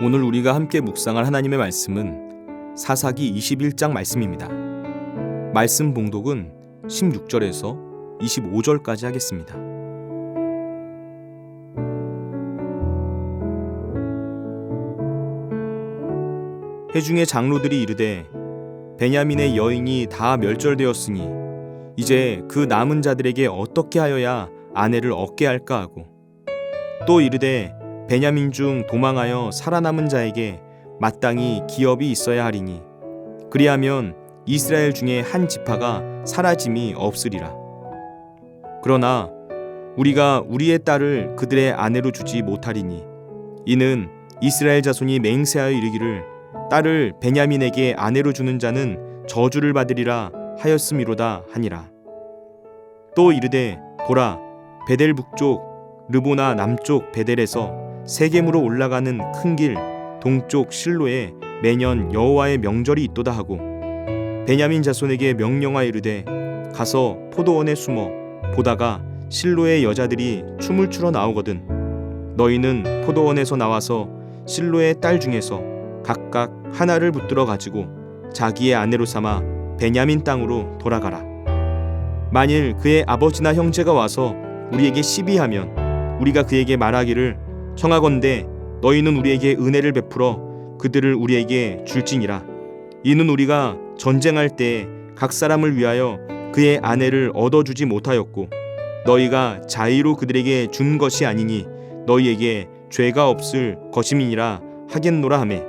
오늘 우리가 함께 묵상할 하나님의 말씀은 사사기 21장 말씀입니다. 말씀 봉독은 16절에서 25절까지 하겠습니다. 회중의 장로들이 이르되 베냐민의 여인이 다 멸절되었으니 이제 그 남은 자들에게 어떻게 하여야 아내를 얻게 할까 하고, 또 이르되 베냐민 중 도망하여 살아남은 자에게 마땅히 기업이 있어야 하리니 그리하면 이스라엘 중에 한 지파가 사라짐이 없으리라. 그러나 우리가 우리의 딸을 그들의 아내로 주지 못하리니 이는 이스라엘 자손이 맹세하여 이르기를 딸을 베냐민에게 아내로 주는 자는 저주를 받으리라 하였음이로다 하니라. 또 이르되 보라, 베델 북쪽 르보나 남쪽 베델에서 세겜으로 올라가는 큰 길 동쪽 실로에 매년 여호와의 명절이 있도다 하고, 베냐민 자손에게 명령하여 이르되 가서 포도원에 숨어 보다가 실로의 여자들이 춤을 추러 나오거든 너희는 포도원에서 나와서 실로의 딸 중에서 각각 하나를 붙들어 가지고 자기의 아내로 삼아 베냐민 땅으로 돌아가라. 만일 그의 아버지나 형제가 와서 우리에게 시비하면 우리가 그에게 말하기를 청하건대 너희는 우리에게 은혜를 베풀어 그들을 우리에게 줄지니라. 이는 우리가 전쟁할 때 각 사람을 위하여 그의 아내를 얻어주지 못하였고 너희가 자의로 그들에게 준 것이 아니니 너희에게 죄가 없을 것임이니라 하겠노라 하매,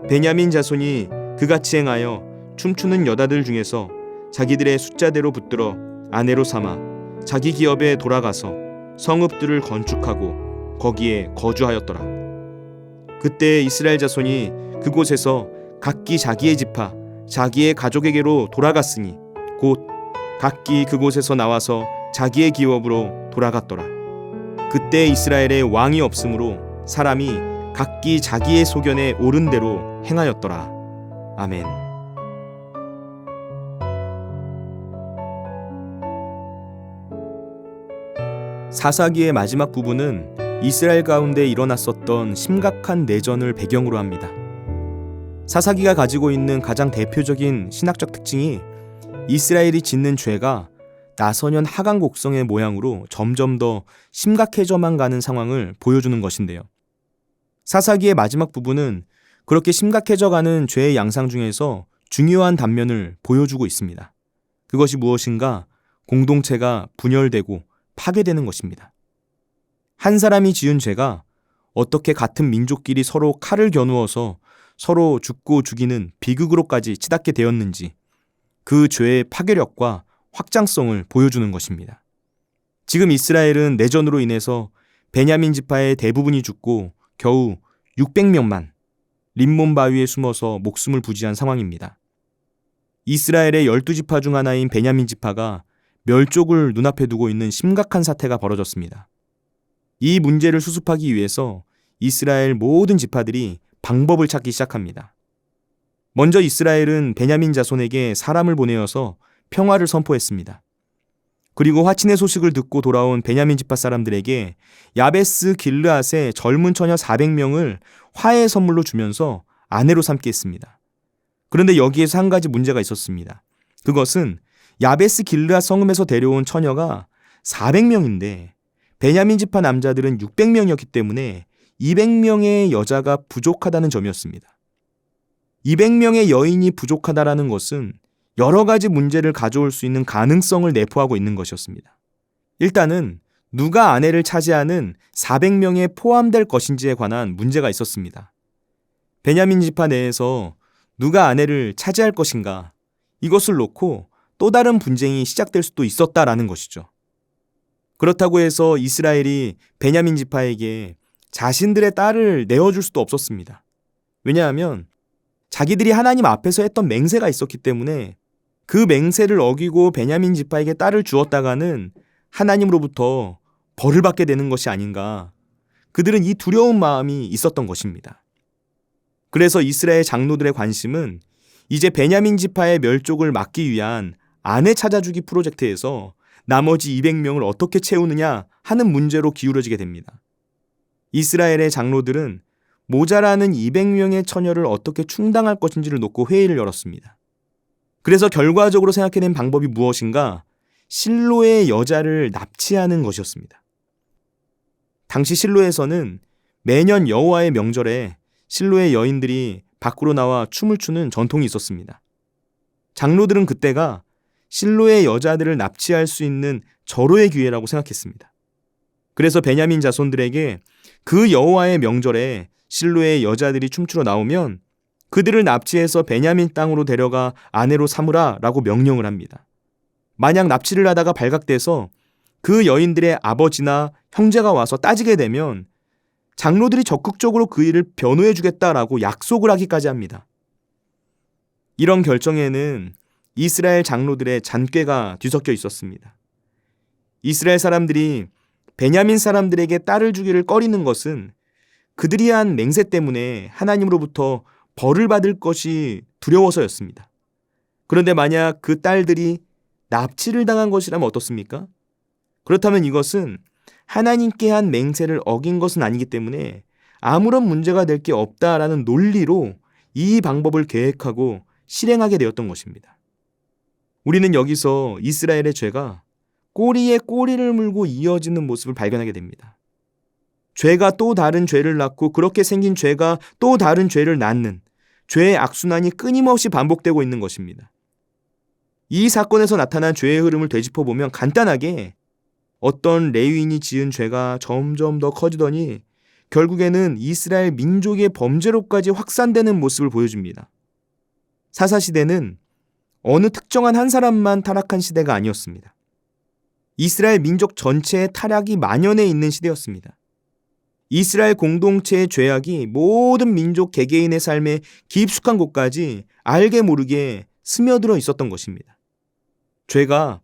베냐민 자손이 그같이 행하여 춤추는 여자들 중에서 자기들의 숫자대로 붙들어 아내로 삼아 자기 기업에 돌아가서 성읍들을 건축하고 거기에 거주하였더라. 그때 이스라엘 자손이 그곳에서 각기 자기의 지파 자기의 가족에게로 돌아갔으니 곧 각기 그곳에서 나와서 자기의 기업으로 돌아갔더라. 그때 이스라엘에 왕이 없으므로 사람이 각기 자기의 소견에 옳은 대로 행하였더라. 아멘. 사사기의 마지막 부분은 이스라엘 가운데 일어났었던 심각한 내전을 배경으로 합니다. 사사기가 가지고 있는 가장 대표적인 신학적 특징이 이스라엘이 짓는 죄가 나선현 하강 곡성의 모양으로 점점 더 심각해져만 가는 상황을 보여주는 것인데요. 사사기의 마지막 부분은 그렇게 심각해져가는 죄의 양상 중에서 중요한 단면을 보여주고 있습니다. 그것이 무엇인가? 공동체가 분열되고 파괴되는 것입니다. 한 사람이 지은 죄가 어떻게 같은 민족끼리 서로 칼을 겨누어서 서로 죽고 죽이는 비극으로까지 치닫게 되었는지, 그 죄의 파괴력과 확장성을 보여주는 것입니다. 지금 이스라엘은 내전으로 인해서 베냐민 지파의 대부분이 죽고 겨우 600명만 림몬 바위에 숨어서 목숨을 부지한 상황입니다. 이스라엘의 12지파 중 하나인 베냐민 지파가 멸족을 눈앞에 두고 있는 심각한 사태가 벌어졌습니다. 이 문제를 수습하기 위해서 이스라엘 모든 지파들이 방법을 찾기 시작합니다. 먼저 이스라엘은 베냐민 자손에게 사람을 보내어서 평화를 선포했습니다. 그리고 화친의 소식을 듣고 돌아온 베냐민 지파 사람들에게 야베스 길르앗의 젊은 처녀 400명을 화해 선물로 주면서 아내로 삼게 했습니다. 그런데 여기에서 한 가지 문제가 있었습니다. 그것은 야베스 길르앗 성읍에서 데려온 처녀가 400명인데 베냐민 지파 남자들은 600명이었기 때문에 200명의 여자가 부족하다는 점이었습니다. 200명의 여인이 부족하다라는 것은 여러 가지 문제를 가져올 수 있는 가능성을 내포하고 있는 것이었습니다. 일단은 누가 아내를 차지하는 400명에 포함될 것인지에 관한 문제가 있었습니다. 베냐민 지파 내에서 누가 아내를 차지할 것인가, 이것을 놓고 또 다른 분쟁이 시작될 수도 있었다라는 것이죠. 그렇다고 해서 이스라엘이 베냐민 지파에게 자신들의 딸을 내어줄 수도 없었습니다. 왜냐하면 자기들이 하나님 앞에서 했던 맹세가 있었기 때문에 그 맹세를 어기고 베냐민 지파에게 딸을 주었다가는 하나님으로부터 벌을 받게 되는 것이 아닌가, 그들은 이 두려운 마음이 있었던 것입니다. 그래서 이스라엘 장로들의 관심은 이제 베냐민 지파의 멸족을 막기 위한 아내 찾아주기 프로젝트에서 나머지 200명을 어떻게 채우느냐 하는 문제로 기울어지게 됩니다. 이스라엘의 장로들은 모자라는 200명의 처녀를 어떻게 충당할 것인지를 놓고 회의를 열었습니다. 그래서 결과적으로 생각해낸 방법이 무엇인가? 실로의 여자를 납치하는 것이었습니다. 당시 실로에서는 매년 여호와의 명절에 실로의 여인들이 밖으로 나와 춤을 추는 전통이 있었습니다. 장로들은 그때가 실로의 여자들을 납치할 수 있는 절호의 기회라고 생각했습니다. 그래서 베냐민 자손들에게 그 여호와의 명절에 실로의 여자들이 춤추러 나오면 그들을 납치해서 베냐민 땅으로 데려가 아내로 삼으라 라고 명령을 합니다. 만약 납치를 하다가 발각돼서 그 여인들의 아버지나 형제가 와서 따지게 되면 장로들이 적극적으로 그 일을 변호해 주겠다라고 약속을 하기까지 합니다. 이런 결정에는 이스라엘 장로들의 잔꾀가 뒤섞여 있었습니다. 이스라엘 사람들이 베냐민 사람들에게 딸을 주기를 꺼리는 것은 그들이 한 맹세 때문에 하나님으로부터 벌을 받을 것이 두려워서였습니다. 그런데 만약 그 딸들이 납치를 당한 것이라면 어떻습니까? 그렇다면 이것은 하나님께 한 맹세를 어긴 것은 아니기 때문에 아무런 문제가 될 게 없다라는 논리로 이 방법을 계획하고 실행하게 되었던 것입니다. 우리는 여기서 이스라엘의 죄가 꼬리에 꼬리를 물고 이어지는 모습을 발견하게 됩니다. 죄가 또 다른 죄를 낳고 그렇게 생긴 죄가 또 다른 죄를 낳는 죄의 악순환이 끊임없이 반복되고 있는 것입니다. 이 사건에서 나타난 죄의 흐름을 되짚어보면 간단하게 어떤 레위인이 지은 죄가 점점 더 커지더니 결국에는 이스라엘 민족의 범죄로까지 확산되는 모습을 보여줍니다. 사사시대는 어느 특정한 한 사람만 타락한 시대가 아니었습니다. 이스라엘 민족 전체의 타락이 만연해 있는 시대였습니다. 이스라엘 공동체의 죄악이 모든 민족 개개인의 삶에 깊숙한 곳까지 알게 모르게 스며들어 있었던 것입니다. 죄가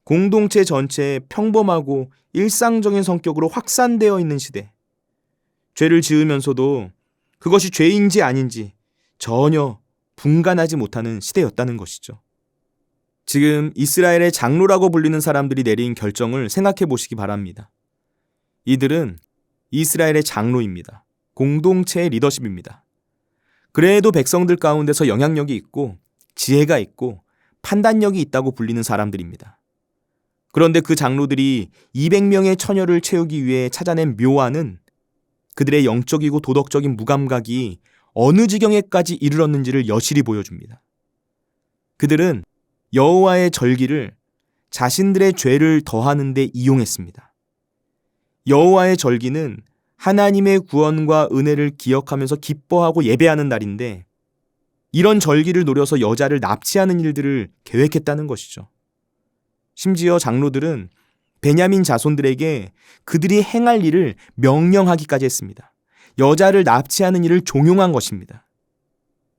공동체 전체에 평범하고 일상적인 성격으로 확산되어 있는 시대. 죄를 지으면서도 그것이 죄인지 아닌지 전혀 분간하지 못하는 시대였다는 것이죠. 지금 이스라엘의 장로라고 불리는 사람들이 내린 결정을 생각해 보시기 바랍니다. 이들은 이스라엘의 장로입니다. 공동체의 리더십입니다. 그래도 백성들 가운데서 영향력이 있고 지혜가 있고 판단력이 있다고 불리는 사람들입니다. 그런데 그 장로들이 200명의 처녀를 채우기 위해 찾아낸 묘안은 그들의 영적이고 도덕적인 무감각이 어느 지경에까지 이르렀는지를 여실히 보여줍니다. 그들은 여호와의 절기를 자신들의 죄를 더하는 데 이용했습니다. 여호와의 절기는 하나님의 구원과 은혜를 기억하면서 기뻐하고 예배하는 날인데 이런 절기를 노려서 여자를 납치하는 일들을 계획했다는 것이죠. 심지어 장로들은 베냐민 자손들에게 그들이 행할 일을 명령하기까지 했습니다. 여자를 납치하는 일을 종용한 것입니다.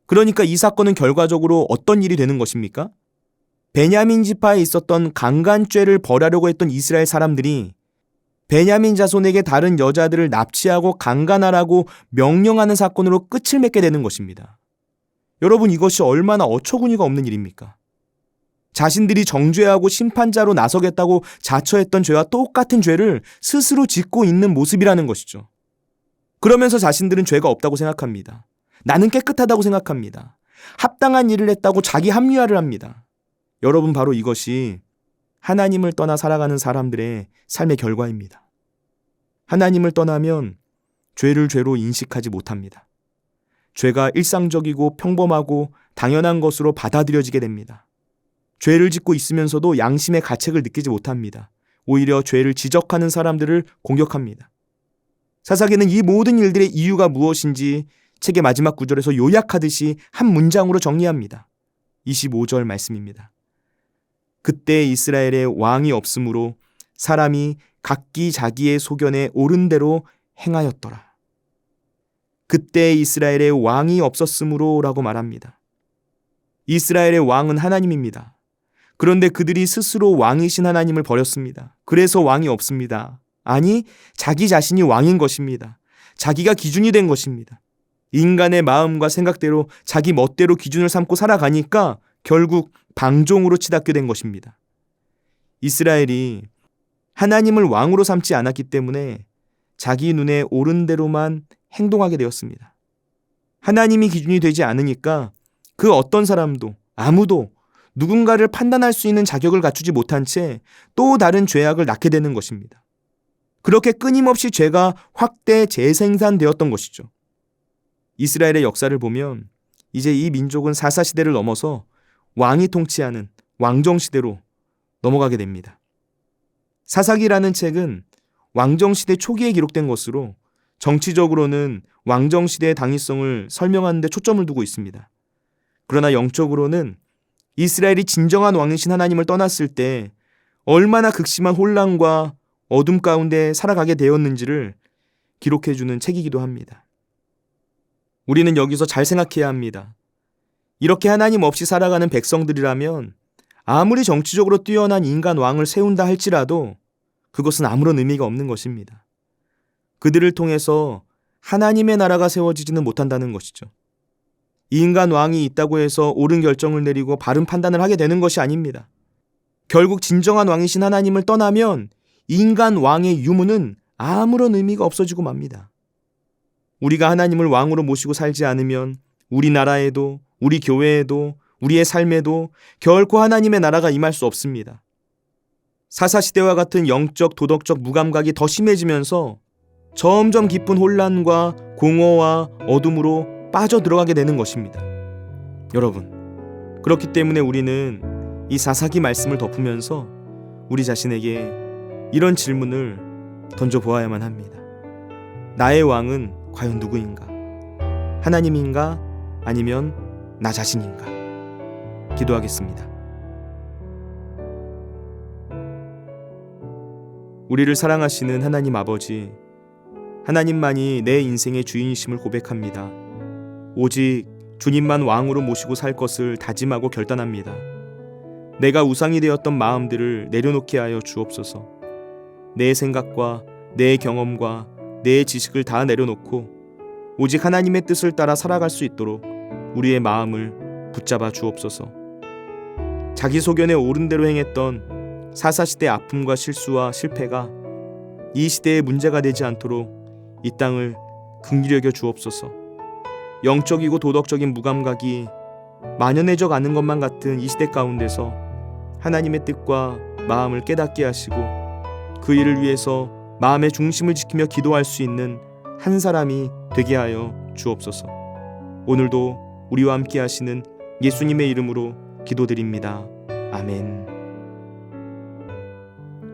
그러니까 이 사건은 결과적으로 어떤 일이 되는 것입니까? 베냐민 지파에 있었던 강간죄를 벌하려고 했던 이스라엘 사람들이 베냐민 자손에게 다른 여자들을 납치하고 강간하라고 명령하는 사건으로 끝을 맺게 되는 것입니다. 여러분, 이것이 얼마나 어처구니가 없는 일입니까? 자신들이 정죄하고 심판자로 나서겠다고 자처했던 죄와 똑같은 죄를 스스로 짓고 있는 모습이라는 것이죠. 그러면서 자신들은 죄가 없다고 생각합니다. 나는 깨끗하다고 생각합니다. 합당한 일을 했다고 자기 합리화를 합니다. 여러분, 바로 이것이 하나님을 떠나 살아가는 사람들의 삶의 결과입니다. 하나님을 떠나면 죄를 죄로 인식하지 못합니다. 죄가 일상적이고 평범하고 당연한 것으로 받아들여지게 됩니다. 죄를 짓고 있으면서도 양심의 가책을 느끼지 못합니다. 오히려 죄를 지적하는 사람들을 공격합니다. 사사기는 이 모든 일들의 이유가 무엇인지 책의 마지막 구절에서 요약하듯이 한 문장으로 정리합니다. 25절 말씀입니다. 그때 이스라엘에 왕이 없으므로 사람이 각기 자기의 소견에 옳은 대로 행하였더라. 그때 이스라엘에 왕이 없었으므로 라고 말합니다. 이스라엘의 왕은 하나님입니다. 그런데 그들이 스스로 왕이신 하나님을 버렸습니다. 그래서 왕이 없습니다. 아니, 자기 자신이 왕인 것입니다. 자기가 기준이 된 것입니다. 인간의 마음과 생각대로 자기 멋대로 기준을 삼고 살아가니까 결국 방종으로 치닫게 된 것입니다. 이스라엘이 하나님을 왕으로 삼지 않았기 때문에 자기 눈에 옳은 대로만 행동하게 되었습니다. 하나님이 기준이 되지 않으니까 그 어떤 사람도 아무도 누군가를 판단할 수 있는 자격을 갖추지 못한 채 또 다른 죄악을 낳게 되는 것입니다. 그렇게 끊임없이 죄가 확대 재생산되었던 것이죠. 이스라엘의 역사를 보면 이제 이 민족은 사사시대를 넘어서 왕이 통치하는 왕정시대로 넘어가게 됩니다. 사사기라는 책은 왕정시대 초기에 기록된 것으로 정치적으로는 왕정시대의 당위성을 설명하는 데 초점을 두고 있습니다. 그러나 영적으로는 이스라엘이 진정한 왕이신 하나님을 떠났을 때 얼마나 극심한 혼란과 어둠 가운데 살아가게 되었는지를 기록해주는 책이기도 합니다. 우리는 여기서 잘 생각해야 합니다. 이렇게 하나님 없이 살아가는 백성들이라면 아무리 정치적으로 뛰어난 인간 왕을 세운다 할지라도 그것은 아무런 의미가 없는 것입니다. 그들을 통해서 하나님의 나라가 세워지지는 못한다는 것이죠. 이 인간 왕이 있다고 해서 옳은 결정을 내리고 바른 판단을 하게 되는 것이 아닙니다. 결국 진정한 왕이신 하나님을 떠나면 인간 왕의 유무는 아무런 의미가 없어지고 맙니다. 우리가 하나님을 왕으로 모시고 살지 않으면 우리 나라에도 우리 교회에도 우리의 삶에도 결코 하나님의 나라가 임할 수 없습니다. 사사시대와 같은 영적 도덕적 무감각이 더 심해지면서 점점 깊은 혼란과 공허와 어둠으로 빠져들어가게 되는 것입니다. 여러분, 그렇기 때문에 우리는 이 사사기 말씀을 덮으면서 우리 자신에게 이런 질문을 던져보아야만 합니다. 나의 왕은 과연 누구인가? 하나님인가? 아니면 나 자신인가? 기도하겠습니다. 우리를 사랑하시는 하나님 아버지, 하나님만이 내 인생의 주인이심을 고백합니다. 오직 주님만 왕으로 모시고 살 것을 다짐하고 결단합니다. 내가 우상이 되었던 마음들을 내려놓게 하여 주옵소서. 내 생각과 내 경험과 내 지식을 다 내려놓고 오직 하나님의 뜻을 따라 살아갈 수 있도록 우리의 마음을 붙잡아 주옵소서. 자기 소견에 옳은 대로 행했던 사사시대 아픔과 실수와 실패가 이 시대의 문제가 되지 않도록 이 땅을 긍휼히 여겨 주옵소서. 영적이고 도덕적인 무감각이 만연해져 가는 것만 같은 이 시대 가운데서 하나님의 뜻과 마음을 깨닫게 하시고 그 일을 위해서 마음의 중심을 지키며 기도할 수 있는 한 사람이 되게 하여 주옵소서. 오늘도 우리와 함께 하시는 예수님의 이름으로 기도드립니다. 아멘.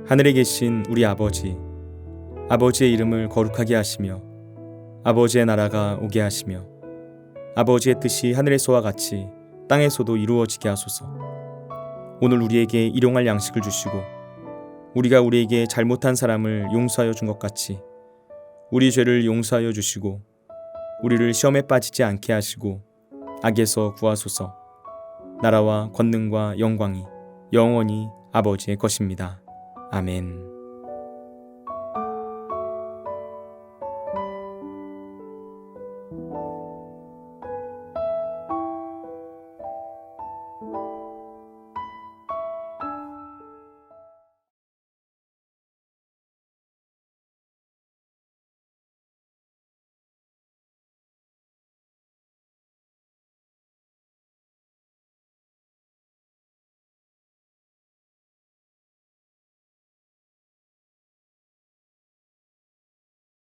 하늘에 계신 우리 아버지, 아버지의 이름을 거룩하게 하시며 아버지의 나라가 오게 하시며 아버지의 뜻이 하늘에서와 같이 땅에서도 이루어지게 하소서. 오늘 우리에게 일용할 양식을 주시고 우리가 우리에게 잘못한 사람을 용서하여 준 것 같이 우리 죄를 용서하여 주시고 우리를 시험에 빠지지 않게 하시고 악에서 구하소서. 나라와 권능과 영광이 영원히 아버지의 것입니다. 아멘.